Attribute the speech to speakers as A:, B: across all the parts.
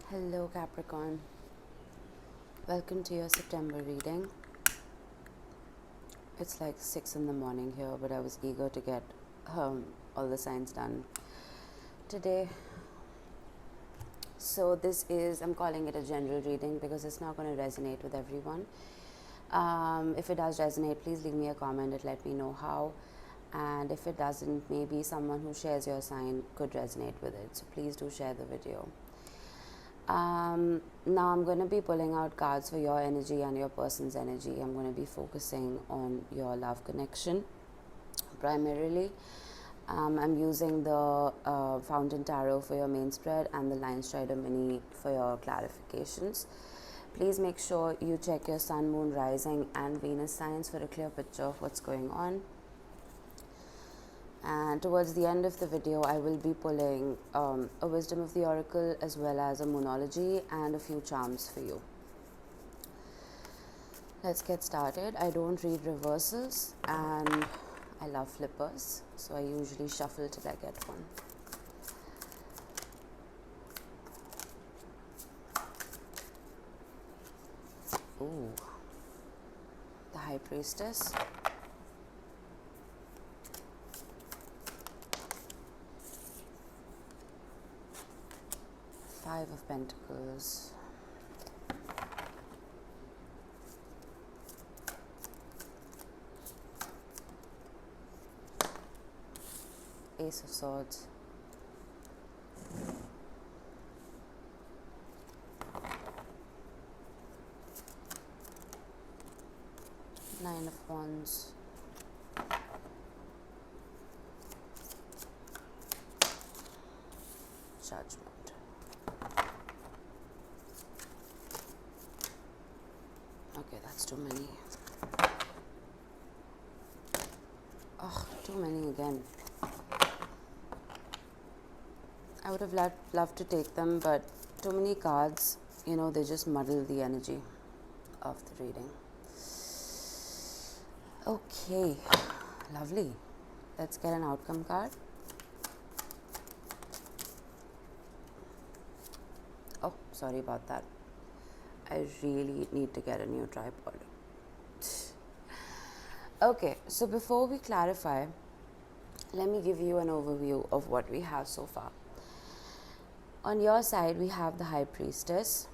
A: Hello Capricorn, welcome to your September reading. It's like 6 in the morning here, but I was eager to get all the signs done today. So I'm calling it a general reading because it's not going to resonate with everyone. If it does resonate, please leave me a comment and let me know how. And if it doesn't, maybe someone who shares your sign could resonate with it. So please do share the video. Now I'm going to be pulling out cards for your energy and your person's energy. I'm going to be focusing on your love connection primarily. I'm using the Fountain Tarot for your main spread and the Lion Strider Mini for your clarifications. Please make sure you check your Sun, Moon, Rising and Venus signs for a clear picture of what's going on. And towards the end of the video, I will be pulling a Wisdom of the Oracle as well as a Moonology and a few charms for you. Let's get started. I don't read reversals and I love flippers, so I usually shuffle till I get one. Ooh, the High Priestess. Five of Pentacles. Ace of Swords. Nine of Wands. Judgment. Okay, that's too many. Oh, too many again. I would have loved to take them, but too many cards, they just muddle the energy of the reading. Okay, lovely. Let's get an outcome card. Oh, sorry about that. I really need to get a new tripod. Okay, so before we clarify, let me give you an overview of what we have so far. On your side, we have the High Priestess.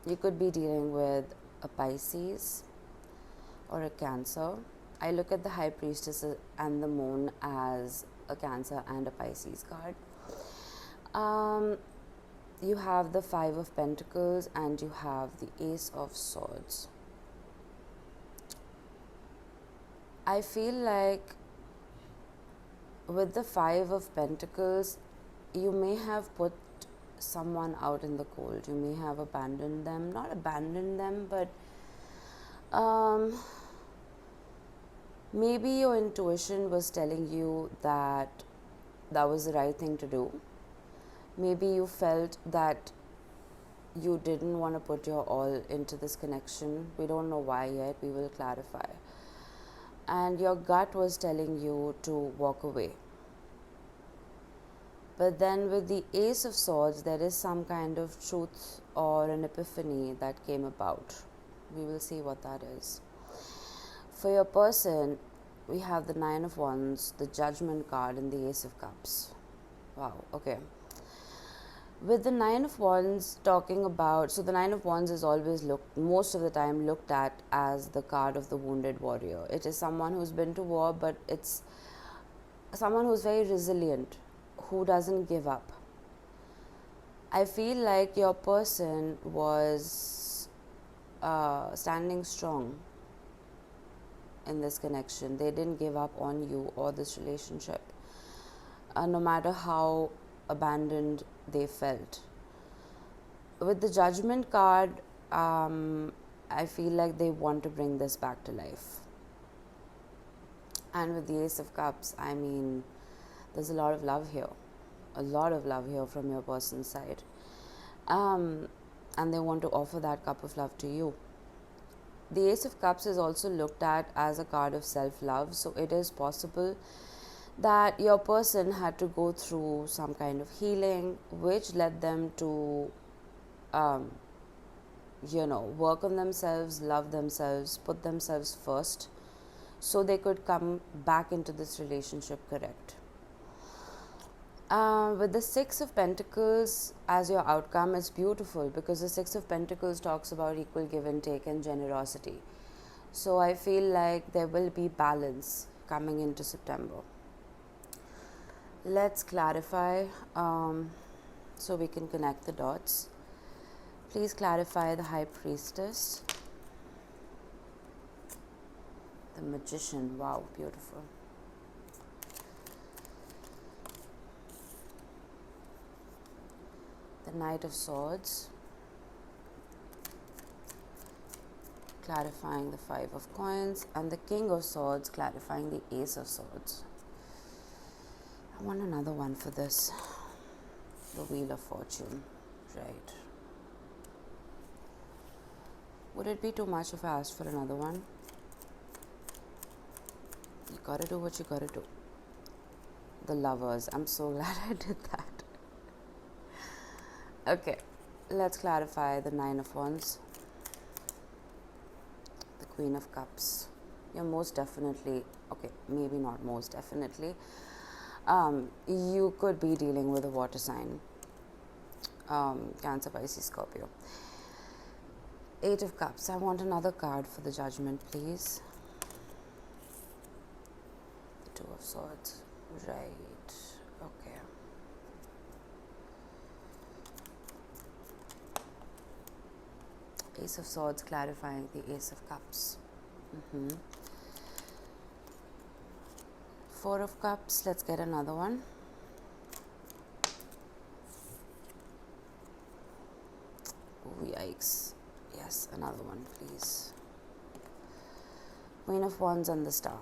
A: You could be dealing with a Pisces or a Cancer. I look at the High Priestess and the Moon as a Cancer and a Pisces card. You have the Five of Pentacles and you have the Ace of Swords. I feel like with the Five of Pentacles, you may have put someone out in the cold. You may have abandoned them. Not abandoned them, but maybe your intuition was telling you that that was the right thing to do. Maybe you felt that you didn't want to put your all into this connection. We don't know why yet. We will clarify. And your gut was telling you to walk away. But then with the Ace of Swords, there is some kind of truth or an epiphany that came about. We will see what that is. For your person, we have the Nine of Wands, the Judgment card, and the Ace of Cups. Wow, okay. With the Nine of Wands talking about, so the Nine of Wands is always most of the time looked at as the card of the wounded warrior. It is someone who's been to war, but it's someone who's very resilient, who doesn't give up. I feel like your person was standing strong in this connection. They didn't give up on you or this relationship, no matter how abandoned they felt. With the Judgment card, I feel like they want to bring this back to life. And with the Ace of Cups, I mean, there's a lot of love here. A lot of love here from your person's side. And they want to offer that cup of love to you. The Ace of Cups is also looked at as a card of self-love. So it is possible that your person had to go through some kind of healing, which led them to work on themselves, love themselves, put themselves first, so they could come back into this relationship correct. With the Six of Pentacles as your outcome, it's beautiful because the Six of Pentacles talks about equal give and take and generosity. So I feel like there will be balance coming into September. Let's clarify so we can connect the dots. Please clarify the High Priestess, the Magician. Wow, beautiful. The Knight of Swords, clarifying the Five of Coins, and the King of Swords, clarifying the Ace of Swords. I want another one for this. The Wheel of Fortune. Right. Would it be too much if I asked for another one? You gotta do what you gotta do. The Lovers. I'm so glad I did that. Okay, let's clarify the Nine of Wands, the Queen of Cups. You're most definitely, okay, maybe not most definitely, you could be dealing with a water sign, Cancer, Pisces, Scorpio. Eight of Cups. I want another card for the Judgment, please. The Two of Swords. Right, okay. Ace of Swords, clarifying the Ace of Cups. Four of Cups. Let's get another one. Oh, yikes. Yes, another one, please. Queen of Wands and the Star.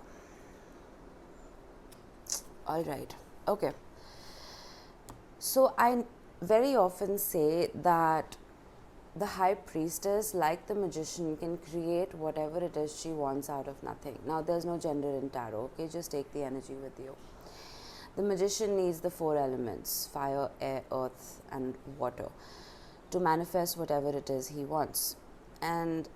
A: All right. Okay. So I very often say that the High Priestess, like the Magician, can create whatever it is she wants out of nothing. Now, there's no gender in tarot, okay? Just take the energy with you. The Magician needs the four elements, fire, air, earth, and water, to manifest whatever it is he wants. And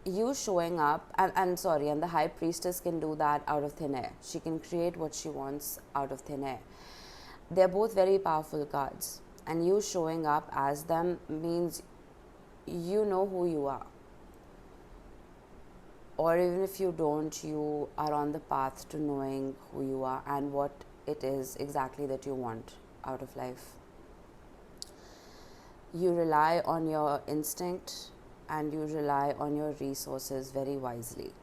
A: you showing up, and the High Priestess can do that out of thin air. She can create what she wants out of thin air. They're both very powerful cards. And you showing up as them means you know who you are, or even if you don't, you are on the path to knowing who you are and what it is exactly that you want out of life. You rely on your instinct and you rely on your resources very wisely,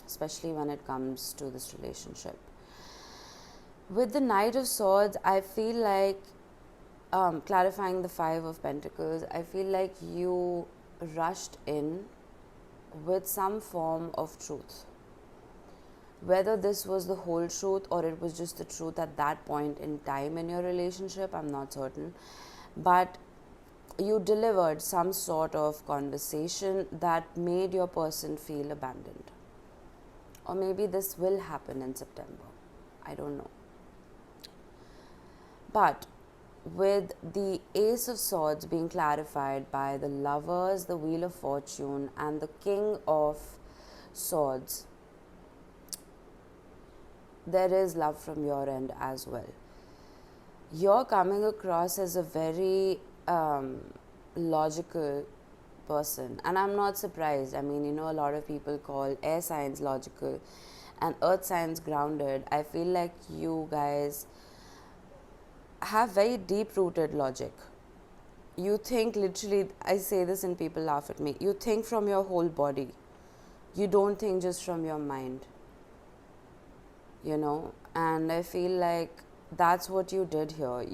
A: especially when it comes to this relationship. With the Knight of Swords, I feel like clarifying the Five of Pentacles, I feel like you rushed in with some form of truth. Whether this was the whole truth or it was just the truth at that point in time in your relationship, I'm not certain. But you delivered some sort of conversation that made your person feel abandoned. Or maybe this will happen in September. I don't know. But with the Ace of Swords being clarified by the Lovers, the Wheel of Fortune, and the King of Swords, there is love from your end as well. You're coming across as a very logical person, and I'm not surprised. I mean, a lot of people call air signs logical and earth signs grounded. I feel like you guys have very deep-rooted logic. You think literally, I say this and people laugh at me, you think from your whole body. You don't think just from your mind. And I feel like that's what you did here.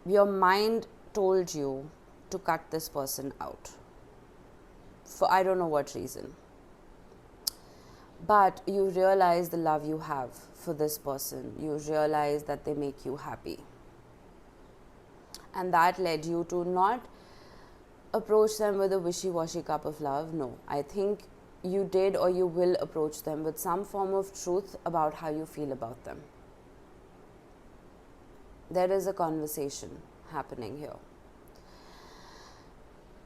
A: Your mind told you to cut this person out for I don't know what reason. But you realize the love you have for this person. You realize that they make you happy. And that led you to not approach them with a wishy-washy cup of love. No, I think you did or you will approach them with some form of truth about how you feel about them. There is a conversation happening here.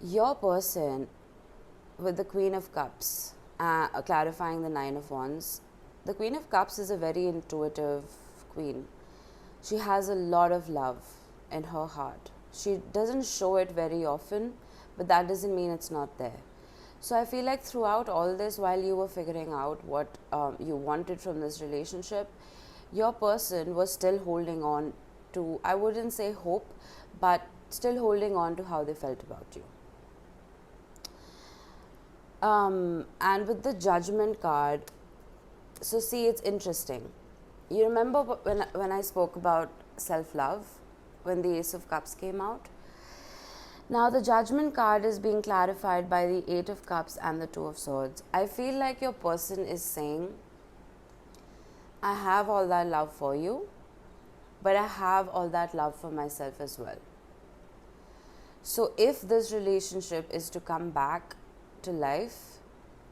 A: Your person with the Queen of Cups, clarifying the Nine of Wands, the Queen of Cups is a very intuitive queen. She has a lot of love in her heart. She doesn't show it very often, but that doesn't mean it's not there. So I feel like throughout all this, while you were figuring out what you wanted from this relationship, your person was still holding on to, I wouldn't say hope, but still holding on to how they felt about you. And with the Judgment card, so see, it's interesting. You remember when I spoke about self-love, when the Ace of Cups came out? Now the Judgment card is being clarified by the Eight of Cups and the Two of Swords. I feel like your person is saying, I have all that love for you, but I have all that love for myself as well. So if this relationship is to come back to life,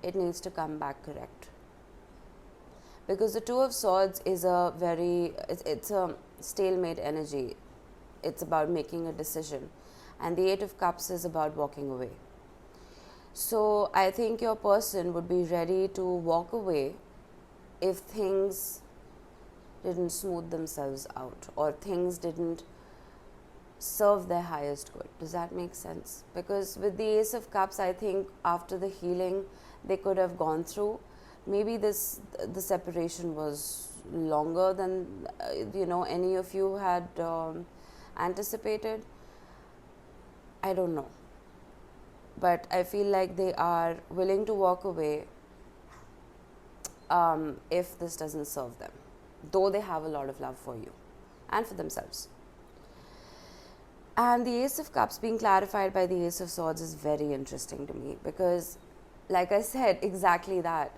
A: it needs to come back correct. Because the Two of Swords is a very, it's a stalemate energy. It's about making a decision. And the Eight of Cups is about walking away. So I think your person would be ready to walk away if things didn't smooth themselves out or things didn't serve their highest good. Does that make sense? Because with the Ace of Cups, I think after the healing they could have gone through, maybe the separation was longer than any of you had anticipated. I don't know, but I feel like they are willing to walk away if this doesn't serve them, though they have a lot of love for you and for themselves. And the Ace of Cups being clarified by the Ace of Swords is very interesting to me because, like I said, exactly that.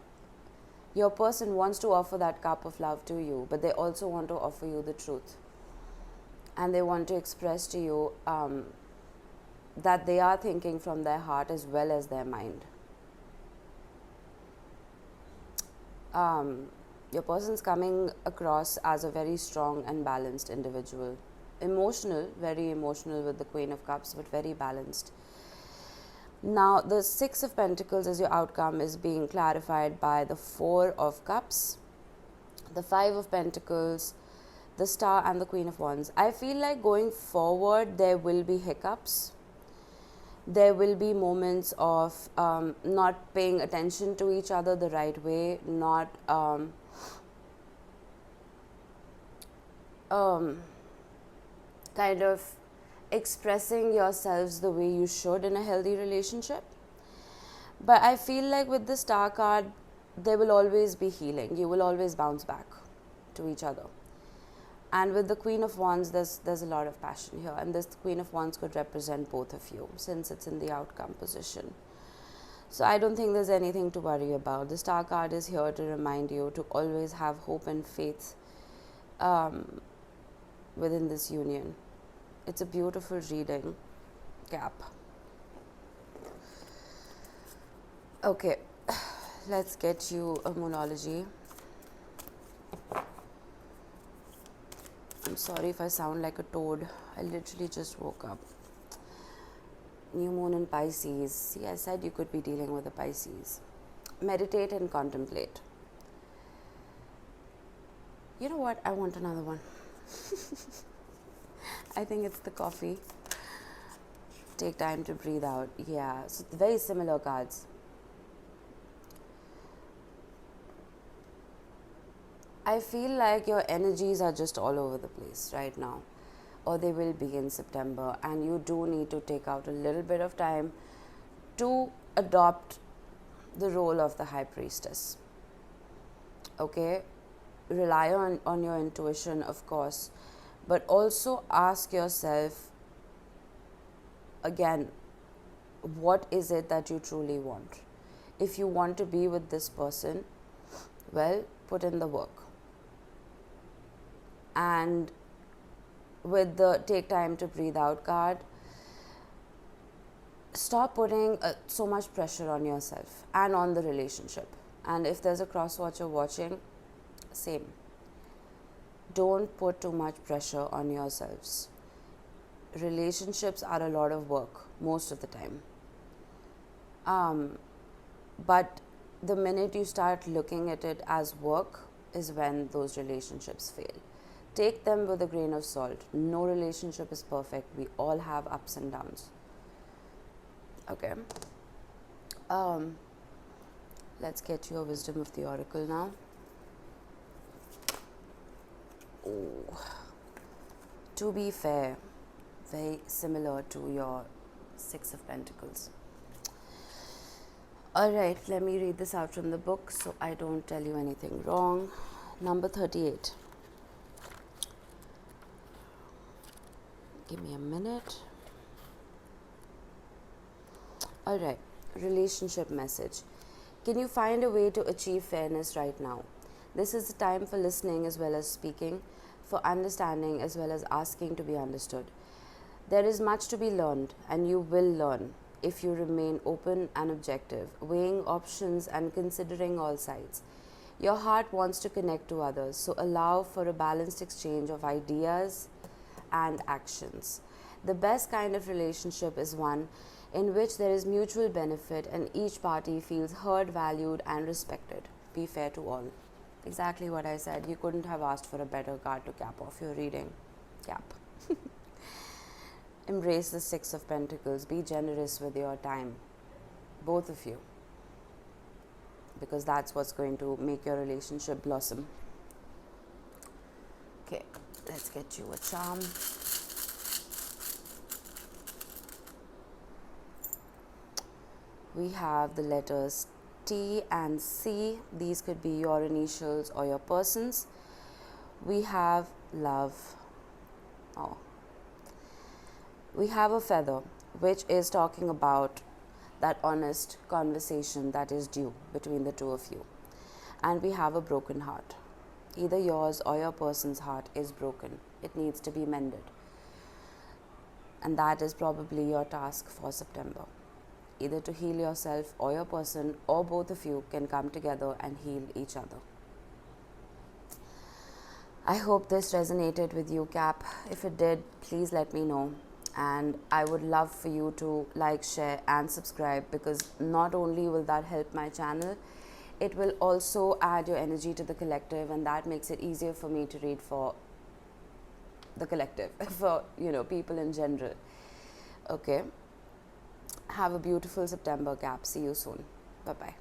A: Your person wants to offer that cup of love to you, but they also want to offer you the truth. And they want to express to you that they are thinking from their heart as well as their mind. Your person's coming across as a very strong and balanced individual. Emotional, very emotional with the Queen of Cups, but very balanced. Now, the Six of Pentacles as your outcome is being clarified by the Four of Cups, the Five of Pentacles, the Star, and the Queen of Wands. I feel like going forward, there will be hiccups. There will be moments of not paying attention to each other the right way, not kind of expressing yourselves the way you should in a healthy relationship. But I feel like with the Star card, there will always be healing. You will always bounce back to each other. And with the Queen of Wands, there's a lot of passion here. And this Queen of Wands could represent both of you since it's in the outcome position. So I don't think there's anything to worry about. The Star card is here to remind you to always have hope and faith within this union. It's a beautiful reading, Cap. Okay, let's get you a Moonology. I'm sorry if I sound like a toad. I literally just woke up. New moon in Pisces. See, I said you could be dealing with a Pisces. Meditate and contemplate. You know what? I want another one. I think it's the coffee. Take time to breathe out. Yeah, so very similar cards. I feel like your energies are just all over the place right now, or they will be in September, and you do need to take out a little bit of time to adopt the role of the High Priestess. Okay? Rely on your intuition, of course, but also ask yourself again, what is it that you truly want? If you want to be with this person, well, put in the work. And with the Take Time to Breathe Out card, stop putting so much pressure on yourself and on the relationship. And if there's a cross-watcher watching, same. Don't put too much pressure on yourselves. Relationships are a lot of work most of the time. But the minute you start looking at it as work is when those relationships fail. Take them with a grain of salt. No relationship is perfect. We all have ups and downs. Okay. Let's get your wisdom of the oracle now. Oh. To be fair, very similar to your Six of Pentacles. Alright, let me read this out from the book so I don't tell you anything wrong. Number 38. Give me a minute. Alright, relationship message. Can you find a way to achieve fairness right now? This is the time for listening as well as speaking, for understanding as well as asking to be understood. There is much to be learned, and you will learn if you remain open and objective, weighing options and considering all sides. Your heart wants to connect to others, so allow for a balanced exchange of ideas and actions. The best kind of relationship is one in which there is mutual benefit and each party feels heard, valued, and respected. Be fair to all. Exactly what I said. You couldn't have asked for a better card to cap off your reading. Cap. Embrace the Six of Pentacles. Be generous with your time. Both of you. Because that's what's going to make your relationship blossom. Okay, let's get you a charm. We have the letters T and C. These could be your initials or your person's. We have love. Oh. We have a feather, which is talking about that honest conversation that is due between the two of you. And we have a broken heart. Either yours or your person's heart is broken. It needs to be mended. And that is probably your task for September. Either to heal yourself or your person, or both of you can come together and heal each other. I hope this resonated with you, Cap. If it did, please let me know. And I would love for you to like, share and subscribe, because not only will that help my channel, it will also add your energy to the collective, and that makes it easier for me to read for the collective, for people in general. Okay. Have a beautiful September, Cap. See you soon. Bye-bye.